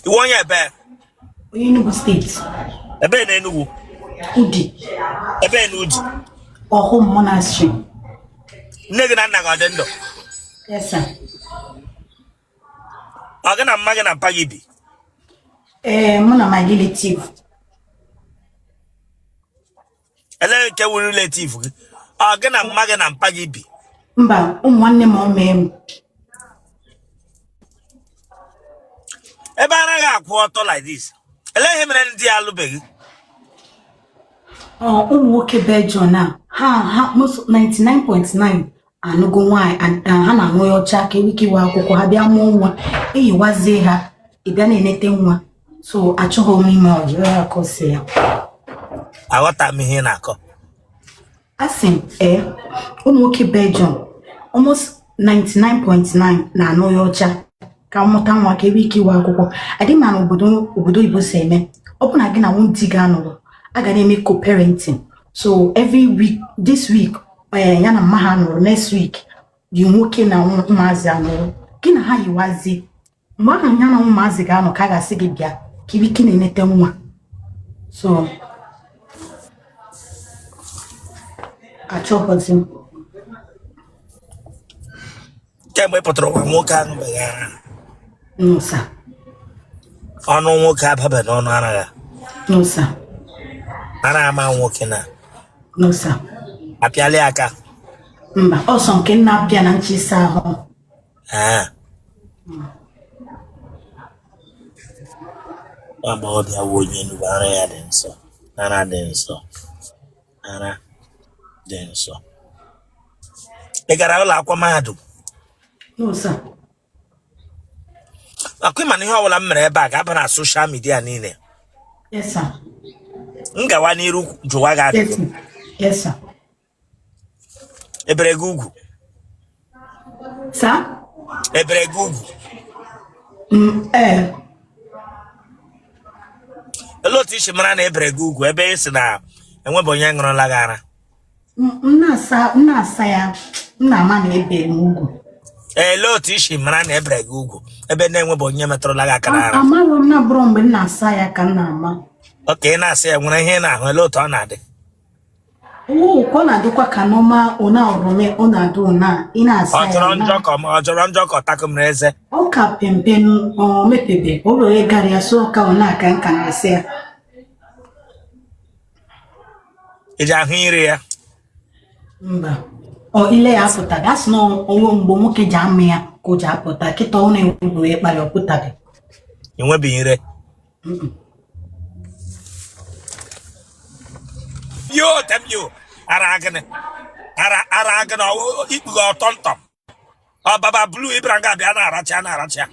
Iwonye ebe? Nenugu State. Ebe Nenugu. Udi. Ebe Udi. Home monastery. Nne na nna gị ọ dị ndụ? Yes, sir. Ọ gị na mma gị na mpa gị bi? Mụ na my relative. Ele nke wụ relative gị? Ọ gị na mma gị na mpa gị bi? Mba, nwanne m o mee m. Ebe anaghị akwụ ọtọ like this. Ele ihe mere ndị alụbeghị? Ụmụ nwoke Belgium na ha 99.9 anụgo nwaanyị ha na-anụ ya ọcha ka ewikiwe akwụkwọ ha bịa mụọ nwa eyiwazie ha ịbịa na-enete nwa so achọghị m ime ọjọọ ya akọsi ya. Aghọta m ihe na-akọ. Asị m ụmụ nwoke Belgium almost 99.9 na-anụ ya ọcha ka mmụta nwa ka ewikiwe akwụkwọ. Adị ma na obodo Igbo si eme ọ bụ na gị na nwunye gị anụrụ I gotta make co-parenting. So every week, this week, yana mahano next week, you working na umazano. Kina ha yiwazi. Mwana yana umazi gano kaga sigibia. Kibiki nenete mwa. So achopozim. Kemwe potro wa moka ngbeya. No sir. Ono moka baba no anaga. No sir. Ana ama nwoke na. No sir. Apiale aka. Mba, ọsọ nke nna apịa na nchisa ahụ. Mama ọbịa wonye nu ara ya dị nsọ. Ara dị nsọ. Ara dị nsọ. Ị gara ụlọ akwụkwọ mahadum? No sir. Akwị mana ihe ọbụla m mere ebe a ga-aba na social media niile. Yes sir. Ngawa n'iru jụwa gị ajụjụ. Yes sir. Ebere gị ugwu? Sir? Ebere gị ugwu? Ele otu isi mara na ebere gị ugwu ebe ị sị na enwebe onye ṅụrụla gị ara? Nna asa ya nna ama na ebere m ugwu. Ele otu isi mara na ebere gị ugwu ebe na-enwebe onye metụrụla gị aka n'ara? Amaghị m na bụrụ mgbe nna asa ya ka nna ama. Oke, na-asị ya nwere ihe na-ahụ ele otu ọ na-adị? Ọ na-adịkwa ka n'ọma ọ na-ọrụme ọ na-adị ụna ị na-asa ya. Ọ jọrọ njọ ka ọ takụ m n'eze? Ọ ka pempenu ọ mepebe o were gara ya so ka ọ na-aka nka na-asa ya. Iji ahụ iri ya? Mba. Ọ ile ya apụta gasị na onwe mgbe nwoke ji amị ya ka o ji apụta kịta ọ na-ewu ya kpara ọpụtaghị. Enwebeghị ire? Yo, tem yo. Ara agane ikpugo ọtọntọm. Ọ baba blue ibranga bịa na-aracha.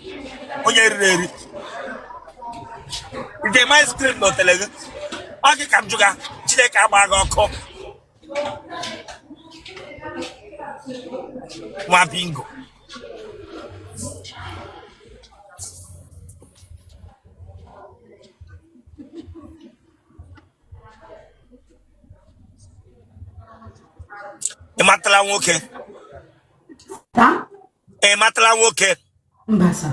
Onye riri eri. Nke my screen na Otele gị. Ọ gị ka m jụga Chineke agba gị ọkụ. Nwa bingo. Ị matala nwoke? Ta? Ị matala nwoke? Mba sir.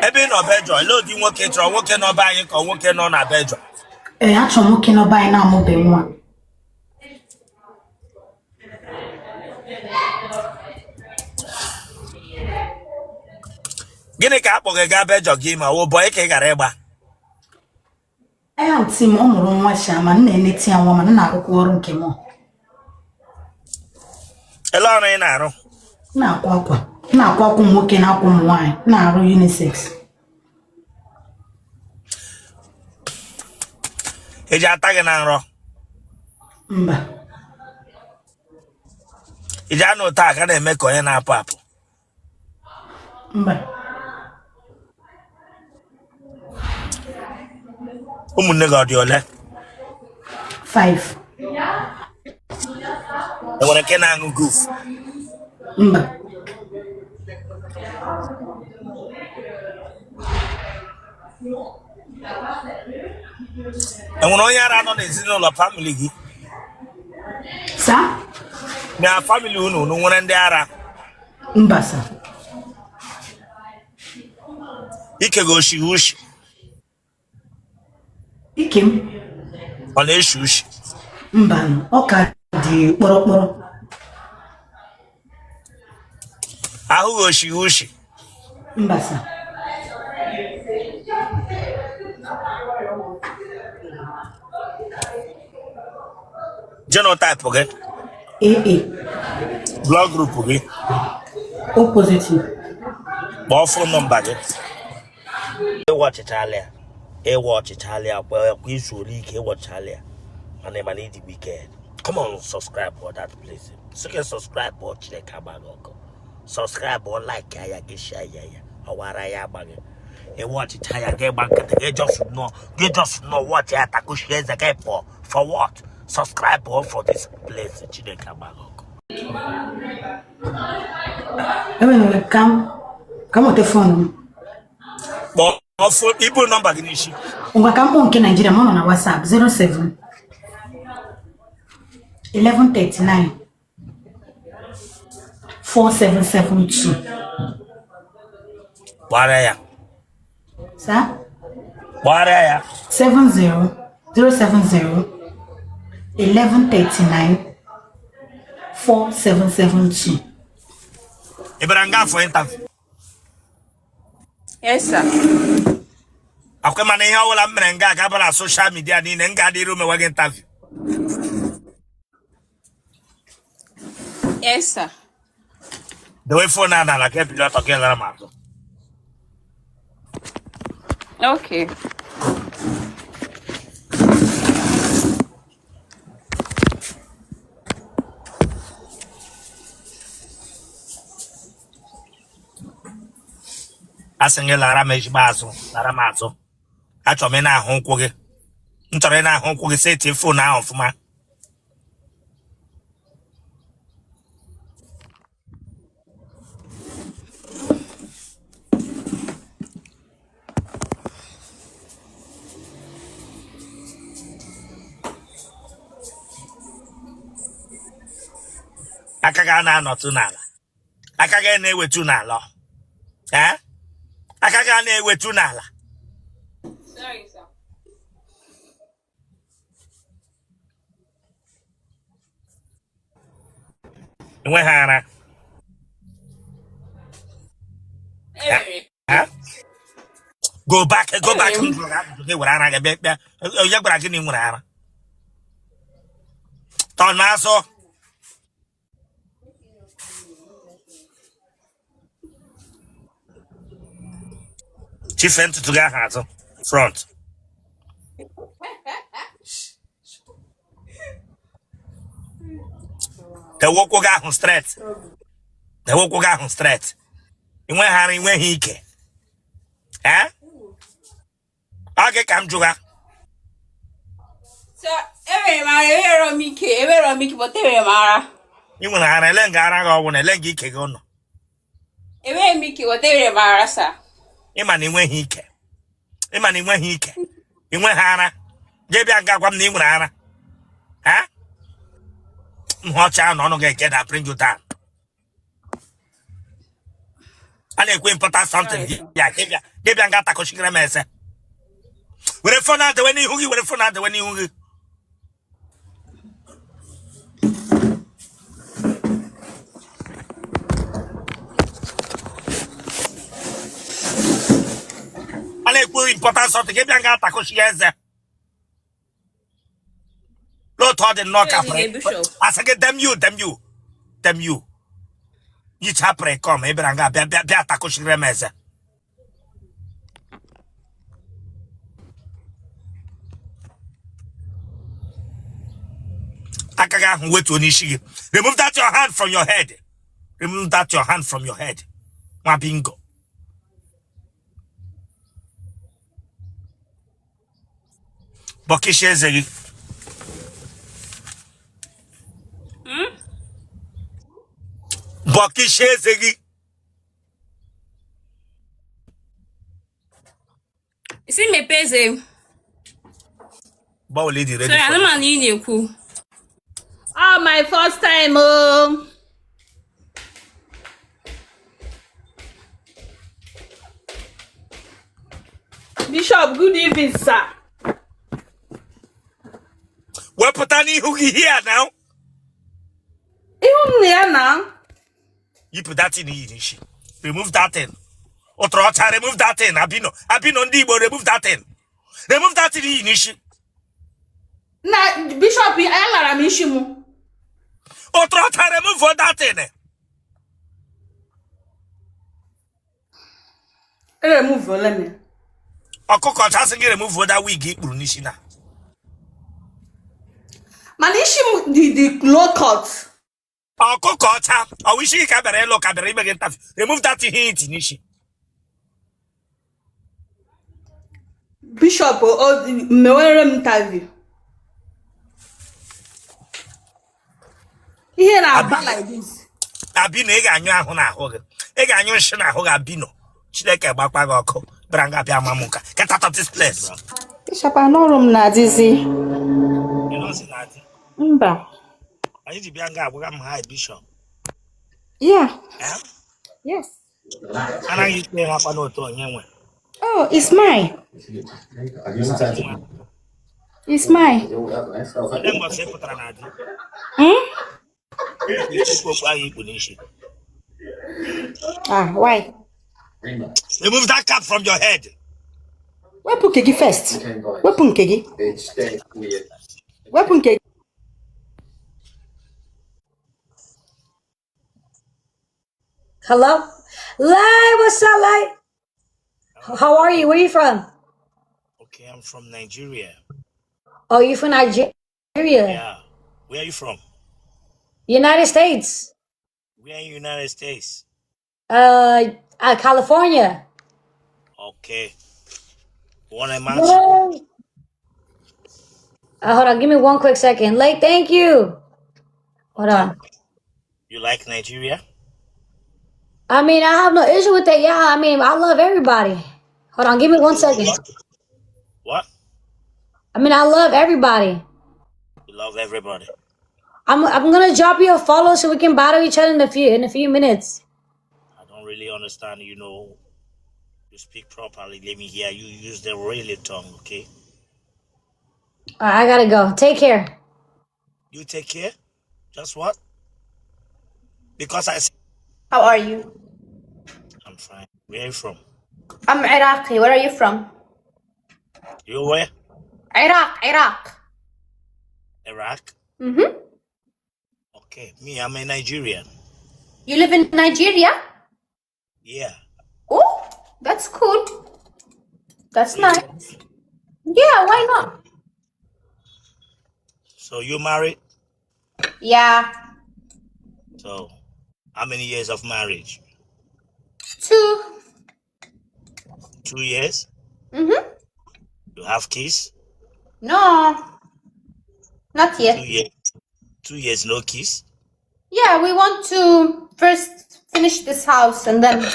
Ebe ị nọ Belgium, ele ụdị nwoke chọrọ nwoke nọ be anyị ka nwoke nọ na Belgium? Achọrọ nwoke nọ be anyị na-amụbe nwa. Gịnị ka akpọghị gaa Belgium gị ma ọ bụ ka ị gara ịgba? Ntị m ọ mụrụ nwa Chiama nna eneti ya nwa mana na-arụkwa ọrụ nke m. Ele ọrụ ị na-arụ? Na-akwa akwa nwoke na-akwa ụmụ nwaanyị na-arụ unisex. Eji ata gị na nrọ? Mba. Iji anụ ụtọ aka na-eme ka onye na-apụ apụ? Mba. Ụmụnne gị ọ dị ole? 5. Enwere nke na-aṅụ goof? Mba. Enwere onye ara nọ n'ezinụlọ family gị? Sa? Na family unu nwere ndị ara? Mba sa. Ike go ushi ushi. Ikem. Ọ na-eshi ushi. Mban, ọka dị kpọrọkpọrọ. Ahụ go ushi ushi. Mbasa. Genotype gị. AA. Blood group gị. O positive. Kpọọ phone number gị. Ịwọchịchalịa kwa izu ole ike ịwọchịchalịa. Mana ịdị wicked. Come on, subscribe for that place. So you can subscribe or Chineke agbago. Subscribe or like ya share ya. Awara ya agbago. Ịwọchịcha ya get back. Get just know what ya taku shares again for what? Subscribe or for this place Chineke agbago. Ewe kam o telephone. But phone Igbo number gị n'ishi. Ngwa ka mkpọ nke Nigeria mọ nọ na WhatsApp 07 1139 4772. Gbara ya. Sir? Gbara ya. 70 070 1139 4772. Ịbara nga for interview. Yes, sir. Akwe mana ihe ọbụla m mere nga ga na social media niile nga adịrị ume wege interview. Yes, sir. The way phone na la ke pilot talking la ma. Okay. Asenge lara me jibazo, lara mazo. Achọ me na ahụ nkwụ gị. M chọrọ na ahụ nkwụ gị seti phone ahụ ọfụma. Aka ga na-anọtụ n'ala. Aka ga na-ewetu n'ala. Eh? Aka ga na-ewetu n'ala. Sorry, sir. Enwe ha ara. Eh? Go back. Okay, were ara ga bịa. Ya gwara gị na ị nwere ara. Tọ na-asọ. Chief ntutu gị ahụ azụ. Front. Ewokwo gị ahụ straight. Ewokwo gị ahụ straight. Inwe ha inweghị ike. Eh? Oge ka m jụga. So, ewere m ike, but ewere m ara. Ị nwere ara ele nga ara gị ọgwụ na ele nga ike gị ụnọ. Ewere m ike, but ewere m ara, sir. Ịma na inweghị ike. Inwe ha ara. Jee bịa nga gwa m na ị nwere ara. Eh? Mhocha no get that bring you down. I need important something. Yeah, give you got a coaching mess. With a phone out the when you with a phone out the when you I need important something. Give you got a coaching mess. Lord told the knock up. I said, damn you. You chapre come, Ebranga, Beata Coaching Remeza. Akaga, wait to Nishi. Remove that your hand from your head. My bingo. Bokishezeri. Bokishezeri. See me pese. Bow lady ready. Sorry, I'm not in you. Oh, my first time, oh. Bishop, good evening, sir. We're putting you here now. Now. You put that in the Inishi. Remove that thing. Otrota, remove that thing. Abino Ndi Igbo, remove that thing. Remove that in the Inishi. Na Bishop, I lara mishimu. Otrota, remove for that thing. Remove, let me. Okoko chasing remove for that wig. Brunishina. Manishim the low cut. Okoko, I wish you can look at the river. Remove that in Inishi. Bishop, or me interview. Here na bad like this. Abino ega anyo ahu na ahu. Ega anyo shi na ahu abino. Chileke gbakwa ga oko. Branga bia mamuka. Get out of this place, bro. Bishop, I know room na dizi. You know see nothing. Mba. I need to be anga abuga high Bishop. Yeah. Eh? Yes. Ana you play happen no to nyenwe. Oh, it's mine. It's mine. Dem go say putra na adi. Why? Remove that cap from your head. Weapon kegi first. Weapon kegi. Weapon kegi. Hello? Lai, what's up, Lai? How are you? Where are you from? Okay, I'm from Nigeria. Oh, you're from Nigeria? Yeah. Where are you from? United States. We're in United States. California. Okay. Want a match? Yay. Hold on, give me one quick second. Lai, thank you. Hold on. You like Nigeria? I mean, I have no issue with that. Yeah, I mean, I love everybody. Hold on, give me 1 second. What? I mean, I love everybody. You love everybody. I'm gonna drop you a follow so we can battle each other in a few minutes. I don't really understand, you know. You speak properly. Let me hear you use the really tongue, okay? Alright, I gotta go. Take care. You take care? Just what? Because I said How are you? I'm fine. Where are you from? I'm Iraqi. Where are you from? You where? Iraq. Iraq? Mm-hmm. Okay. Me, I'm a Nigerian. You live in Nigeria? Yeah. Oh, that's cool. That's nice. Yeah, why not? So you married? Yeah. So how many years of marriage? 2. 2 years? Mm-hmm. You have kids? No, not 2 yet. years. 2 years, no kiss? Yeah, we want to first finish this house and then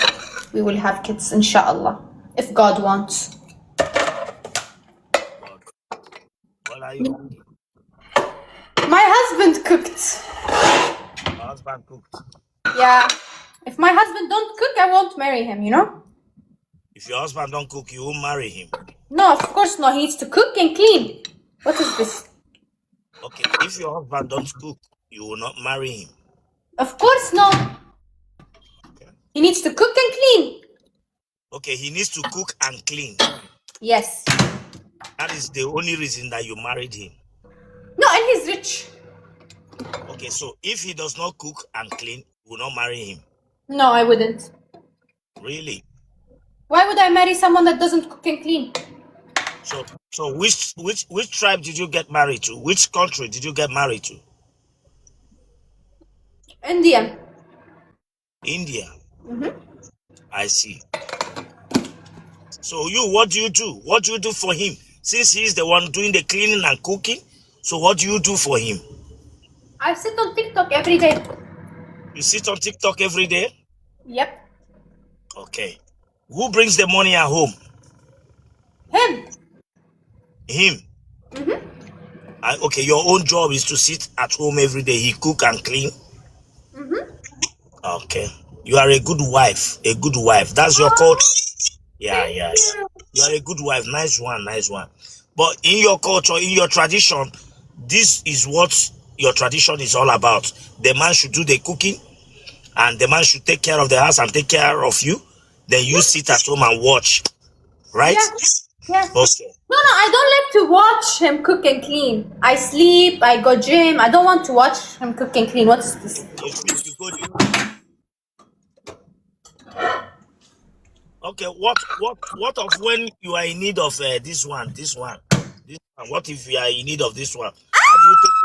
we will have kids, inshallah, if God wants. What are you cooking? My husband cooked. My husband cooked. Yeah. If my husband don't cook, I won't marry him, you know? If your husband don't cook, you won't marry him. No, of course not. He needs to cook and clean. What is this? Okay, if your husband don't cook, you will not marry him. Of course not. Okay. He needs to cook and clean. Okay, he needs to cook and clean. Yes. That is the only reason that you married him. No, and he's rich. Okay, so if he does not cook and clean, you will not marry him. No, I wouldn't. Really? Why would I marry someone that doesn't cook and clean? So which tribe did you get married to? Which country did you get married to? Indian. India. Mm-hmm. I see. So what do you do? What do you do for him? Since he's the one doing the cleaning and cooking, so what do you do for him? I sit on TikTok every day. You sit on TikTok every day? Yep. Okay. Who brings the money at home? Him. Him. Mm-hmm. Okay, your own job is to sit at home every day. He cook and clean. Mm-hmm. Okay. You are a good wife. A good wife. That's your code. Yeah. You are a good wife. Nice one, nice one. But in your culture, in your tradition, this is what your tradition is all about. The man should do the cooking, and the man should take care of the house and take care of you. Then you sit at home and watch, right? Yes. Yes. Okay. No, I don't like to watch him cook and clean. I sleep, I go gym. I don't want to watch him cook and clean. What is this? If you go there. Okay, what of when you are in need of this one? What if you are in need of this one? How do you take